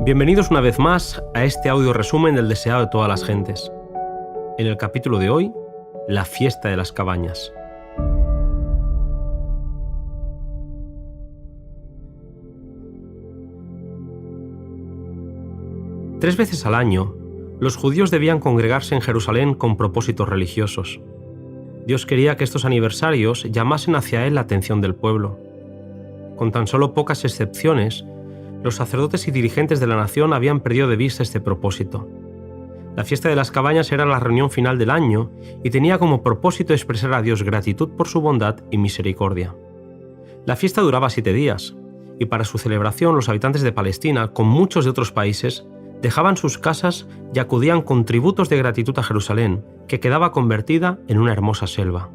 Bienvenidos una vez más a este audio resumen del deseado de todas las gentes. En el capítulo de hoy, la fiesta de las cabañas. Tres veces al año, los judíos debían congregarse en Jerusalén con propósitos religiosos. Dios quería que estos aniversarios llamasen hacia Él la atención del pueblo. Con tan solo pocas excepciones, los sacerdotes y dirigentes de la nación habían perdido de vista este propósito. La fiesta de las cabañas era la reunión final del año y tenía como propósito expresar a Dios gratitud por su bondad y misericordia. La fiesta duraba 7 días, y para su celebración los habitantes de Palestina, con muchos de otros países, dejaban sus casas y acudían con tributos de gratitud a Jerusalén, que quedaba convertida en una hermosa selva.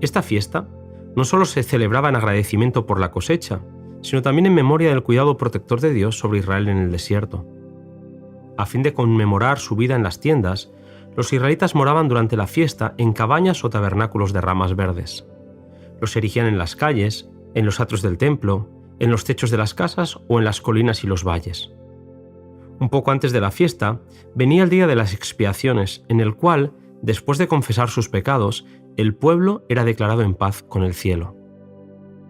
Esta fiesta no solo se celebraba en agradecimiento por la cosecha, sino también en memoria del cuidado protector de Dios sobre Israel en el desierto. A fin de conmemorar su vida en las tiendas, los israelitas moraban durante la fiesta en cabañas o tabernáculos de ramas verdes. Los erigían en las calles, en los atrios del templo, en los techos de las casas o en las colinas y los valles. Un poco antes de la fiesta, venía el día de las expiaciones, en el cual, después de confesar sus pecados, el pueblo era declarado en paz con el cielo.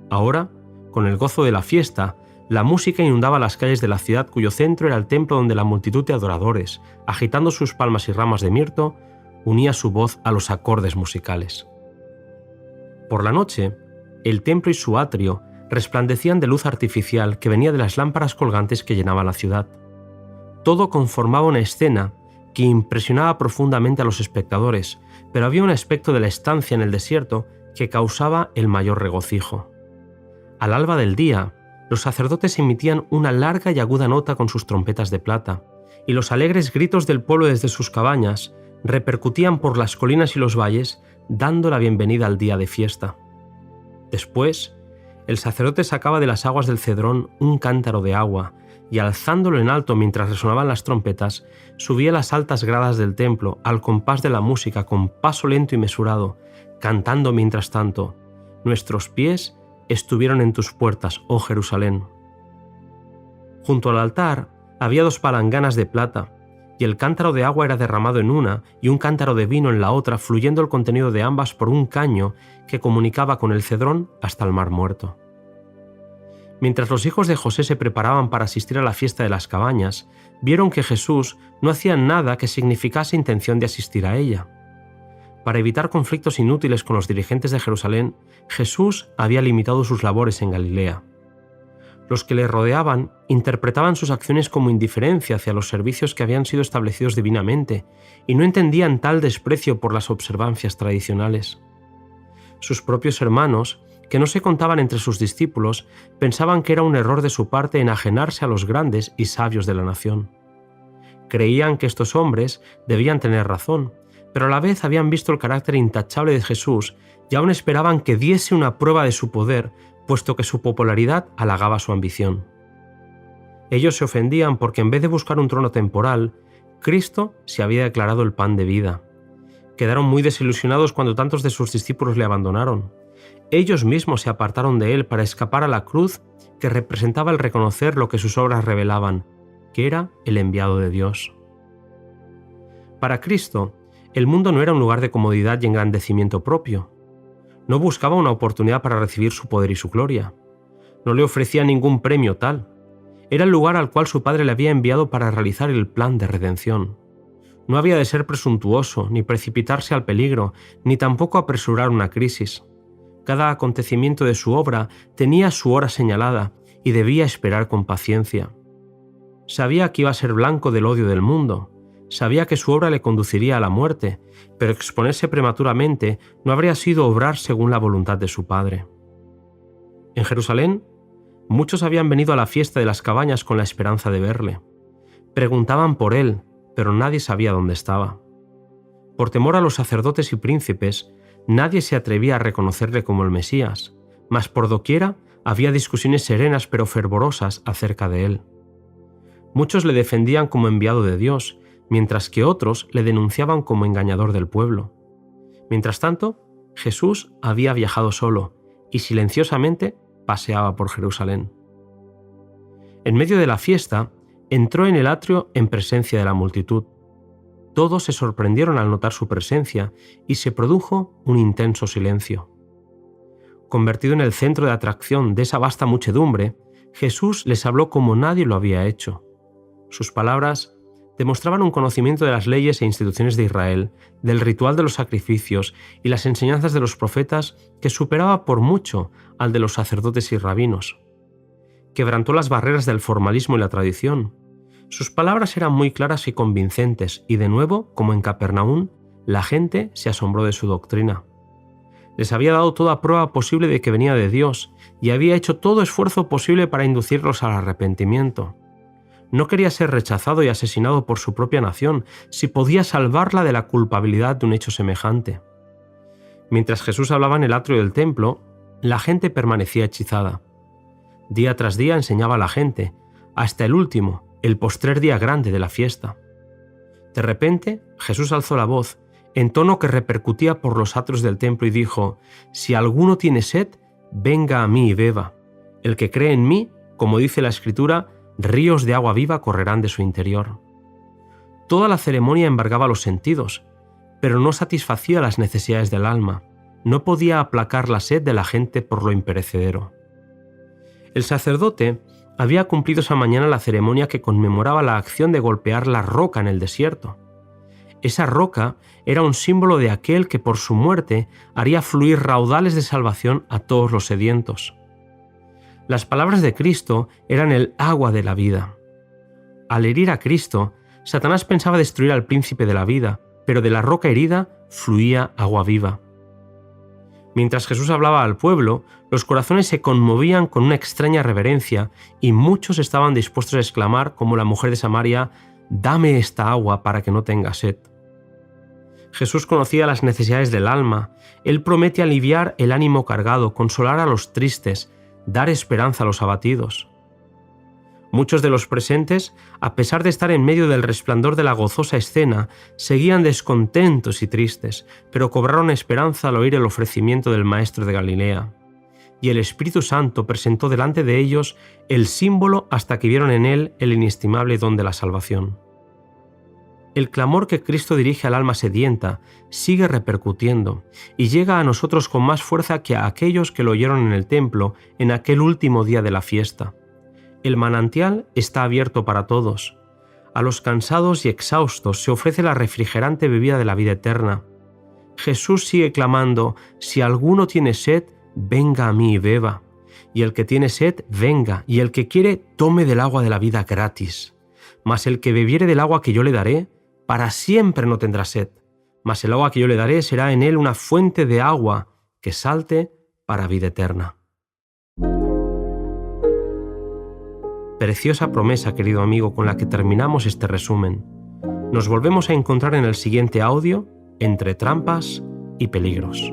Ahora, con el gozo de la fiesta, la música inundaba las calles de la ciudad cuyo centro era el templo donde la multitud de adoradores, agitando sus palmas y ramas de mirto, unía su voz a los acordes musicales. Por la noche, el templo y su atrio resplandecían de luz artificial que venía de las lámparas colgantes que llenaban la ciudad. Todo conformaba una escena que impresionaba profundamente a los espectadores, pero había un aspecto de la estancia en el desierto que causaba el mayor regocijo. Al alba del día, los sacerdotes emitían una larga y aguda nota con sus trompetas de plata, y los alegres gritos del pueblo desde sus cabañas repercutían por las colinas y los valles, dando la bienvenida al día de fiesta. Después, el sacerdote sacaba de las aguas del Cedrón un cántaro de agua, y alzándolo en alto mientras resonaban las trompetas, subía las altas gradas del templo al compás de la música con paso lento y mesurado, cantando mientras tanto: «Nuestros pies estuvieron en tus puertas, oh Jerusalén». Junto al altar había 2 palanganas de plata, y el cántaro de agua era derramado en una y un cántaro de vino en la otra, fluyendo el contenido de ambas por un caño que comunicaba con el Cedrón hasta el Mar Muerto. Mientras los hijos de José se preparaban para asistir a la fiesta de las cabañas, vieron que Jesús no hacía nada que significase intención de asistir a ella. Para evitar conflictos inútiles con los dirigentes de Jerusalén, Jesús había limitado sus labores en Galilea. Los que le rodeaban interpretaban sus acciones como indiferencia hacia los servicios que habían sido establecidos divinamente y no entendían tal desprecio por las observancias tradicionales. Sus propios hermanos, que no se contaban entre sus discípulos, pensaban que era un error de su parte enajenarse a los grandes y sabios de la nación. Creían que estos hombres debían tener razón, pero a la vez habían visto el carácter intachable de Jesús y aún esperaban que diese una prueba de su poder, puesto que su popularidad halagaba su ambición. Ellos se ofendían porque en vez de buscar un trono temporal, Cristo se había declarado el pan de vida. Quedaron muy desilusionados cuando tantos de sus discípulos le abandonaron. Ellos mismos se apartaron de él para escapar a la cruz que representaba el reconocer lo que sus obras revelaban, que era el enviado de Dios. Para Cristo, el mundo no era un lugar de comodidad y engrandecimiento propio. No buscaba una oportunidad para recibir su poder y su gloria. No le ofrecía ningún premio tal. Era el lugar al cual su Padre le había enviado para realizar el plan de redención. No había de ser presuntuoso, ni precipitarse al peligro, ni tampoco apresurar una crisis. Cada acontecimiento de su obra tenía su hora señalada y debía esperar con paciencia. Sabía que iba a ser blanco del odio del mundo. Sabía que su obra le conduciría a la muerte, pero exponerse prematuramente no habría sido obrar según la voluntad de su Padre. En Jerusalén, muchos habían venido a la fiesta de las cabañas con la esperanza de verle. Preguntaban por él, pero nadie sabía dónde estaba. Por temor a los sacerdotes y príncipes, nadie se atrevía a reconocerle como el Mesías, mas por doquiera había discusiones serenas pero fervorosas acerca de él. Muchos le defendían como enviado de Dios, mientras que otros le denunciaban como engañador del pueblo. Mientras tanto, Jesús había viajado solo y silenciosamente paseaba por Jerusalén. En medio de la fiesta, entró en el atrio en presencia de la multitud. Todos se sorprendieron al notar su presencia y se produjo un intenso silencio. Convertido en el centro de atracción de esa vasta muchedumbre, Jesús les habló como nadie lo había hecho. Sus palabras demostraban un conocimiento de las leyes e instituciones de Israel, del ritual de los sacrificios y las enseñanzas de los profetas que superaba por mucho al de los sacerdotes y rabinos. Quebrantó las barreras del formalismo y la tradición. Sus palabras eran muy claras y convincentes y, de nuevo, como en Capernaum, la gente se asombró de su doctrina. Les había dado toda prueba posible de que venía de Dios y había hecho todo esfuerzo posible para inducirlos al arrepentimiento. No quería ser rechazado y asesinado por su propia nación si podía salvarla de la culpabilidad de un hecho semejante. Mientras Jesús hablaba en el atrio del templo, la gente permanecía hechizada. Día tras día enseñaba a la gente, hasta el último, el postrer día grande de la fiesta. De repente, Jesús alzó la voz, en tono que repercutía por los atrios del templo y dijo: «Si alguno tiene sed, venga a mí y beba. El que cree en mí, como dice la Escritura, ríos de agua viva correrán de su interior». Toda la ceremonia embargaba los sentidos, pero no satisfacía las necesidades del alma. No podía aplacar la sed de la gente por lo imperecedero. El sacerdote había cumplido esa mañana la ceremonia que conmemoraba la acción de golpear la roca en el desierto. Esa roca era un símbolo de aquel que por su muerte haría fluir raudales de salvación a todos los sedientos. Las palabras de Cristo eran el agua de la vida. Al herir a Cristo, Satanás pensaba destruir al príncipe de la vida, pero de la roca herida fluía agua viva. Mientras Jesús hablaba al pueblo, los corazones se conmovían con una extraña reverencia y muchos estaban dispuestos a exclamar, como la mujer de Samaria: «Dame esta agua para que no tenga sed». Jesús conocía las necesidades del alma. Él promete aliviar el ánimo cargado, consolar a los tristes, dar esperanza a los abatidos. Muchos de los presentes, a pesar de estar en medio del resplandor de la gozosa escena, seguían descontentos y tristes, pero cobraron esperanza al oír el ofrecimiento del Maestro de Galilea. Y el Espíritu Santo presentó delante de ellos el símbolo hasta que vieron en él el inestimable don de la salvación. El clamor que Cristo dirige al alma sedienta sigue repercutiendo y llega a nosotros con más fuerza que a aquellos que lo oyeron en el templo en aquel último día de la fiesta. El manantial está abierto para todos. A los cansados y exhaustos se ofrece la refrigerante bebida de la vida eterna. Jesús sigue clamando: «Si alguno tiene sed, venga a mí y beba. Y el que tiene sed, venga, y el que quiere, tome del agua de la vida gratis. Mas el que bebiere del agua que yo le daré, para siempre no tendrá sed. Mas el agua que yo le daré será en él una fuente de agua que salte para vida eterna». Preciosa promesa, querido amigo, con la que terminamos este resumen. Nos volvemos a encontrar en el siguiente audio, Entre trampas y peligros.